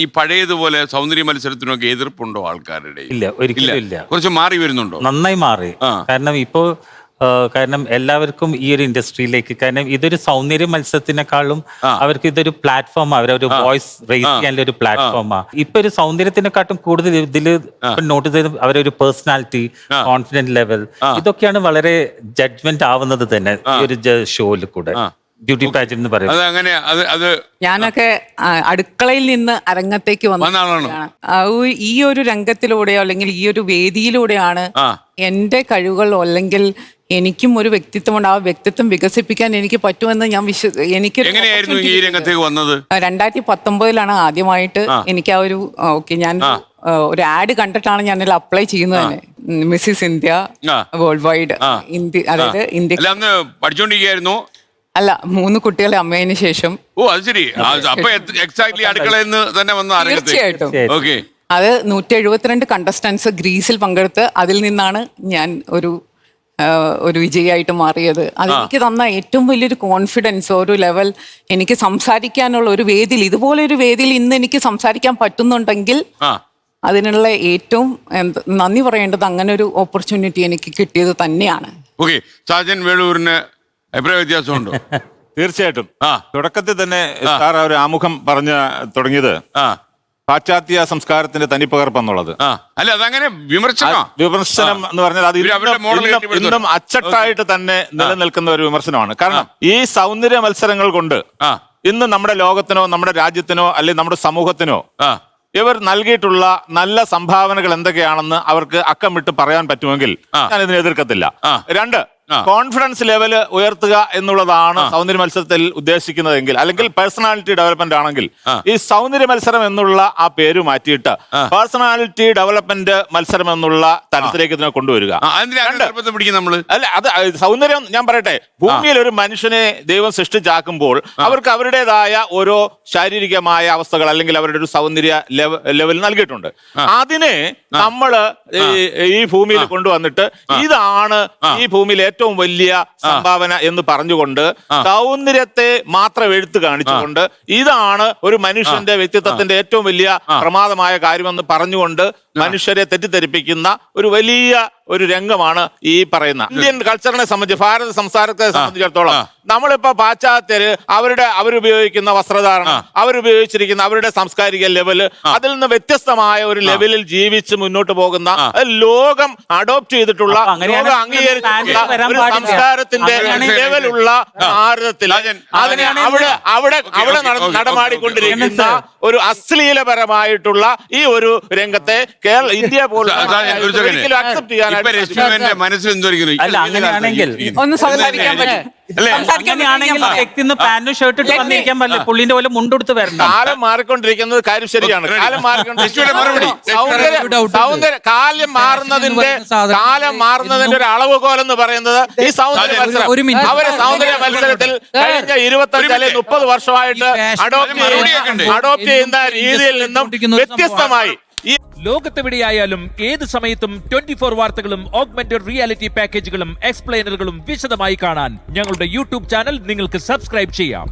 ഈ പഴയതുപോലെ സൗന്ദര്യ മത്സരത്തിനൊക്കെ എതിർപ്പുണ്ടോ ആൾക്കാരുടെ? ഇല്ല, ഒരിക്കലും ഇല്ല. കുറച്ച് മാറി വരുന്നുണ്ടോ? നന്നായി മാറി. കാരണം ഇപ്പോ കാരണം എല്ലാവർക്കും ഈ ഒരു ഇൻഡസ്ട്രിയിലേക്ക്, കാരണം ഇതൊരു സൗന്ദര്യ മത്സരത്തിനെക്കാളും അവർക്ക് ഇതൊരു പ്ലാറ്റ്ഫോമാ, അവരൊരു വോയിസ് റേസ് ചെയ്യാനുള്ള ഒരു പ്ലാറ്റ്ഫോമാ. ഇപ്പൊ ഒരു സൗന്ദര്യത്തിനെക്കാട്ടും കൂടുതൽ ഇതില് നോട്ട് ചെയ്ത് അവരൊരു പേഴ്സണാലിറ്റി, കോൺഫിഡൻസ് ലെവൽ, ഇതൊക്കെയാണ് വളരെ ജഡ്ജ്മെന്റ് ആവുന്നത് തന്നെ ഈ ഒരു ഷോയിൽ കൂടെ. ബ്യൂട്ടി പാജന്റ് എന്ന് പറയുന്നത് ഞാനൊക്കെ അടുക്കളയിൽ നിന്ന് അരങ്ങത്തേക്ക് വന്ന ഈ ഒരു രംഗത്തിലൂടെയോ അല്ലെങ്കിൽ ഈ ഒരു വേദിയിലൂടെയാണ് എന്റെ കഴിവുകൾ അല്ലെങ്കിൽ എനിക്കും ഒരു വ്യക്തിത്വമുണ്ട്. ആ വ്യക്തിത്വം വികസിപ്പിക്കാൻ എനിക്ക് പറ്റുമെന്ന് ഞാൻ എനിക്ക് 2019 ആദ്യമായിട്ട് എനിക്ക് ആ ഒരു ഞാൻ ഒരു ആഡ് കണ്ടിട്ടാണ് ഞാൻ അപ്ലൈ ചെയ്യുന്നത് തന്നെ. Mrs India world wide India, അതായത് ഇന്ത്യ പഠിച്ചോണ്ടിരിക്കുന്നു. അല്ല, 3 കുട്ടികളെ അമ്മയതിനു ശേഷം. ഓ, അത് ശരി. തീർച്ചയായിട്ടും അത് 172 കണ്ടസ്റ്റൻസ് ഗ്രീസിൽ പങ്കെടുത്ത് അതിൽ നിന്നാണ് ഞാൻ ഒരു വിജയിയായിട്ട് മാറിയത്. അതെനിക്ക് തന്ന ഏറ്റവും വലിയൊരു കോൺഫിഡൻസ്, ഒരു ലെവൽ, എനിക്ക് സംസാരിക്കാനുള്ള ഒരു വേദിയിൽ, ഇതുപോലെ ഒരു വേദിയിൽ ഇന്ന് എനിക്ക് സംസാരിക്കാൻ പറ്റുന്നുണ്ടെങ്കിൽ അതിനുള്ള ഏറ്റവും നന്ദി പറയേണ്ടത് അങ്ങനെ ഒരു ഓപ്പർച്യൂണിറ്റി എനിക്ക് കിട്ടിയത് തന്നെയാണ്. അഭിപ്രായ വ്യത്യാസമുണ്ടോ? തീർച്ചയായിട്ടും. തുടക്കത്തിൽ തന്നെ സാർ ഒരു ആമുഖം പറഞ്ഞു തുടങ്ങിയത് പാശ്ചാത്യ സംസ്കാരത്തിന്റെ തനിപ്പകർപ്പെന്നുള്ളത്. അല്ല, അതങ്ങനെ വിമർശനം എന്ന് പറഞ്ഞാൽ അത് ഇന്നും അച്ചട്ടായിട്ട് തന്നെ നിലനിൽക്കുന്ന ഒരു വിമർശനമാണ്. കാരണം ഈ സൗന്ദര്യ മത്സരങ്ങൾ കൊണ്ട് ഇന്ന് നമ്മുടെ ലോകത്തിനോ നമ്മുടെ രാജ്യത്തിനോ അല്ലെങ്കിൽ നമ്മുടെ സമൂഹത്തിനോ ഇവർ നൽകിയിട്ടുള്ള നല്ല സംഭാവനകൾ എന്തൊക്കെയാണെന്ന് അവർക്ക് അക്കം വിട്ട് പറയാൻ പറ്റുമെങ്കിൽ ഞാൻ ഇതിനെ എതിർക്കത്തില്ല. 2, കോൺഫിഡൻസ് ലെവൽ ഉയർത്തുക എന്നുള്ളതാണ് സൗന്ദര്യ മത്സരത്തിൽ ഉദ്ദേശിക്കുന്നതെങ്കിൽ, അല്ലെങ്കിൽ പേഴ്സണാലിറ്റി ഡെവലപ്മെന്റ് ആണെങ്കിൽ ഈ സൗന്ദര്യ മത്സരം എന്നുള്ള ആ പേര് മാറ്റിയിട്ട് പേഴ്സണാലിറ്റി ഡെവലപ്മെന്റ് മത്സരം എന്നുള്ള തലത്തിലേക്ക് ഇതിനെ കൊണ്ടുവരിക. അല്ല, അത് സൗന്ദര്യം ഞാൻ പറയട്ടെ, ഭൂമിയിൽ ഒരു മനുഷ്യനെ ദൈവം സൃഷ്ടിച്ചാക്കുമ്പോൾ അവർക്ക് അവരുടേതായ ഓരോ ശാരീരികമായ അവസ്ഥകൾ അല്ലെങ്കിൽ അവരുടെ ഒരു സൗന്ദര്യ ലെവൽ നൽകിയിട്ടുണ്ട്. അതിനെ നമ്മള് ഈ ഭൂമിയിൽ കൊണ്ടുവന്നിട്ട് ഇതാണ് ഈ ഭൂമിയിൽ ഏറ്റവും വലിയ സംഭാവന എന്ന് പറഞ്ഞുകൊണ്ട് സൗന്ദര്യത്തെ മാത്രം എടുത്തു കാണിച്ചുകൊണ്ട് ഇതാണ് ഒരു മനുഷ്യന്റെ വ്യക്തിത്വത്തിന്റെ ഏറ്റവും വലിയ പ്രമാദമായ കാര്യമെന്ന് പറഞ്ഞുകൊണ്ട് മനുഷ്യരെ തെറ്റിദ്ധരിപ്പിക്കുന്ന ഒരു വലിയ ഒരു രംഗമാണ് ഈ പറയുന്ന ഇന്ത്യൻ കൾച്ചറിനെ സംബന്ധിച്ച്, ഭാരത സംസ്കാരത്തെ സംബന്ധിച്ചിടത്തോളം നമ്മളിപ്പോ പാശ്ചാത്യര് അവരുപയോഗിക്കുന്ന വസ്ത്രധാരണം, അവരുപയോഗിച്ചിരിക്കുന്ന അവരുടെ സാംസ്കാരിക ലെവല്, അതിൽ നിന്ന് വ്യത്യസ്തമായ ഒരു ലെവലിൽ ജീവിച്ച് മുന്നോട്ട് പോകുന്ന, ലോകം അഡോപ്റ്റ് ചെയ്തിട്ടുള്ള, ലോകം അംഗീകരിച്ചിട്ടുള്ള ഒരു സംസ്കാരത്തിന്റെ ലെവലുള്ള ഭാരതത്തിൽ അതിനെ അവിടെ നടമാടിക്കൊണ്ടിരിക്കുന്ന ഒരു അശ്ലീലപരമായിട്ടുള്ള ഈ ഒരു രംഗത്തെ ഇന്ത്യ പോലും ഒരിക്കലും അക്സെപ്റ്റ് ചെയ്യാൻ ഒന്ന് സംസാരിക്കാൻ പറ്റും. കാലം മാറിക്കൊണ്ടിരിക്കുന്നത് കാര്യം ശരിയാണ്. കാലം മാറുന്നതിന്റെ ഒരു അളവുകോലെന്ന് പറയുന്നത് ഈ സൗന്ദര്യ മത്സരം. അവര് സൗന്ദര്യ മത്സരത്തിൽ കഴിഞ്ഞ 25 അല്ലെങ്കിൽ 30 വർഷമായിട്ട് അഡോപ്റ്റ് ചെയ്യുന്ന രീതിയിൽ നിന്നും വ്യത്യസ്തമായി ലോകത്തെവിടെയായാലും ഏത് സമയത്തും 24 വാർത്തകളും ഓഗ്മെന്റഡ് റിയാലിറ്റി പാക്കേജുകളും എക്സ്പ്ലെയിനറുകളും വിശദമായി കാണാൻ ഞങ്ങളുടെ യൂട്യൂബ് ചാനൽ നിങ്ങൾക്ക് സബ്സ്ക്രൈബ് ചെയ്യാം.